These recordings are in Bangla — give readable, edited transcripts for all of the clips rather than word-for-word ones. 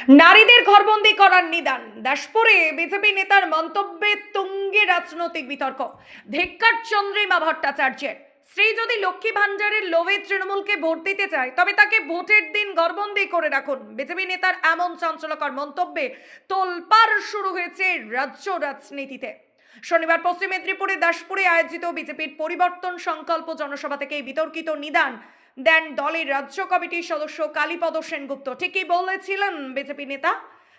নারীদের ঘরবন্দি করার নিদান। দাসপুরে বিজেপি নেতার মন্তব্যে তুঙ্গে রাজনৈতিক বিতর্ক। ধিক্কার চন্দ্রিমা ভট্টাচার্যের। স্ত্রী যদি লক্ষ্মী ভান্ডারের লোভে তৃণমূলকে ভোট দিতে চায় তবে তাকে ভোটের দিন ঘরবন্দি করে রাখুন। বিজেপি নেতার এমন চাঞ্চল্যকর মন্তব্যে তোলপাড় শুরু হয়েছে রাজ্য রাজনীতিতে। শনিবার পশ্চিম মেদিনীপুরে দাসপুরে আয়োজিত বিজেপির পরিবর্তন সংকল্প জনসভা থেকে বিতর্কিত নিদান দেন দলের রাজ্য কমিটির সদস্য কালীপদ সেনগুপ্ত। ঠিকই বলেছিলেন বিজেপি নেতা।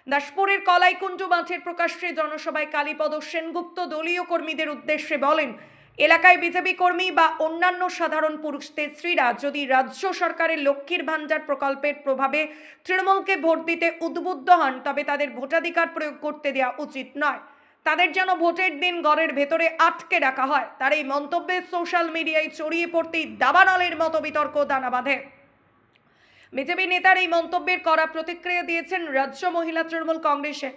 দাসপুরের কলাইকুণ্ডু মাঠের প্রকাশ্যে জনসভায় কালীপদ সেনগুপ্ত দলীয় কর্মীদের উদ্দেশ্যে বলেন, এলাকায় বিজেপি কর্মী বা অন্যান্য সাধারণ পুরুষদের স্ত্রীরা যদি রাজ্য সরকারের লক্ষ্মীর ভান্ডার প্রকল্পের প্রভাবে তৃণমূলকে ভোট দিতে উদ্বুদ্ধ হন তবে তাদের ভোটাধিকার প্রয়োগ করতে দেওয়া উচিত নয়। তাদের যেন ভোটের দিন ঘরের ভেতরে আটকে রাখা হয়। তার এই মন্তব্যে সোশ্যাল মিডিয়ায় ছড়িয়ে পড়তেই দাবানলের মতো বিতর্ক দানা বাঁধে। বিজেপি নেতার এই মন্তব্যের কড়া প্রতিক্রিয়া দিয়েছেন রাজ্য মহিলা তৃণমূল কংগ্রেসের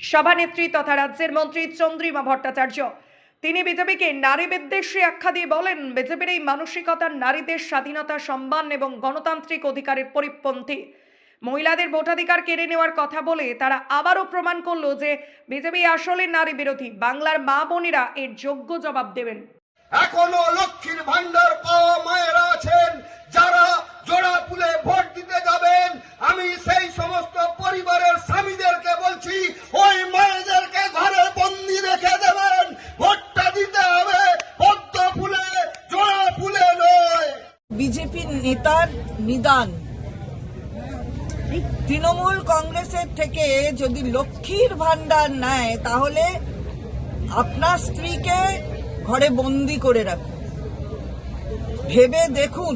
সভানেত্রী তথা রাজ্যের মন্ত্রী চন্দ্রিমা ভট্টাচার্য। তিনি বিজেপিকে নারী বিদ্বেষী আখ্যা দিয়ে বলেন, বিজেপির এই মানসিকতা নারীদের স্বাধীনতা, সম্মান এবং গণতান্ত্রিক অধিকারের পরিপন্থী। মহিলাদের ভোটাধিকার কেড়ে নেওয়ার কথা বলে তারা আবারও প্রমাণ করলো যে বিজেপি আসলে নারী বিরোধী। বাংলার মা বোনেরা এর যোগ্য জবাব দেবেন। এখনো লক্ষ্মীর ভান্ডার পাওয়া মায়েরা আছেন যারা জোড়া ফুলে ভোট দিতে যাবেন। আমি সেই সমস্ত পরিবারের স্বামীদেরকে বলছি, ওই মায়েদেরকে ঘরে বন্দি রেখে দেবেন। ভোটটা দিতে হবে পদ্ম ফুলে, জোড়া ফুলে নয়। বিজেপি নেতার নিদান। তৃণমূল কংগ্রেসের থেকে যদি লক্ষ্মীর ভান্ডার নেয় তাহলে আপনার স্ত্রীকে ঘরে বন্দি করে রাখুন। ভেবে দেখুন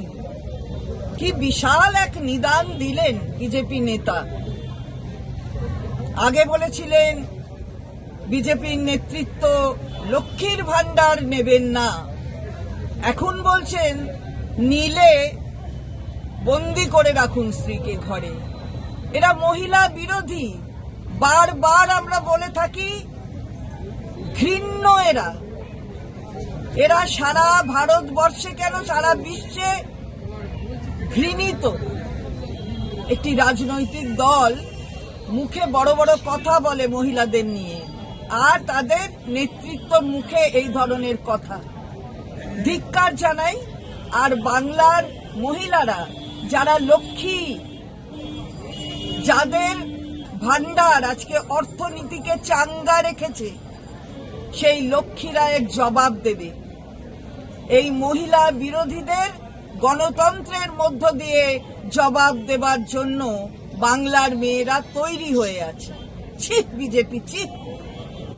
কি বিশাল এক নিদান দিলেন বিজেপি নেতা। আগে বলেছিলেন বিজেপির নেতৃত্ব লক্ষ্মীর ভান্ডার নেবেন না, এখন বলছেন নিলে বন্দি করে রাখুন স্ত্রীকে ঘরে। এরা মহিলা বিরোধী। বারবার আমরা বলে থাকি ঘৃণ্য এরা সারা ভারতবর্ষে কেন সারা বিশ্বে ঘৃণিত একটি রাজনৈতিক দল। মুখে বড় বড় কথা বলে মহিলাদের নিয়ে, আর তাদের নেতৃত্ব মুখে এই ধরনের কথা। ধিক্কার জানাই। আর বাংলার মহিলারা যারা লক্ষ্মী, যাদের ভান্ডার আজকে অর্থনীতিকে চাঙ্গা রেখেছে, সেই লক্ষ্মীরা এক জবাব দেবে। এই মহিলা বিরোধীদের গণতন্ত্রের মধ্য দিয়ে জবাব দেবার জন্য বাংলার মেয়েরা তৈরি হয়ে আছে। ছি বিজেপি, ছি।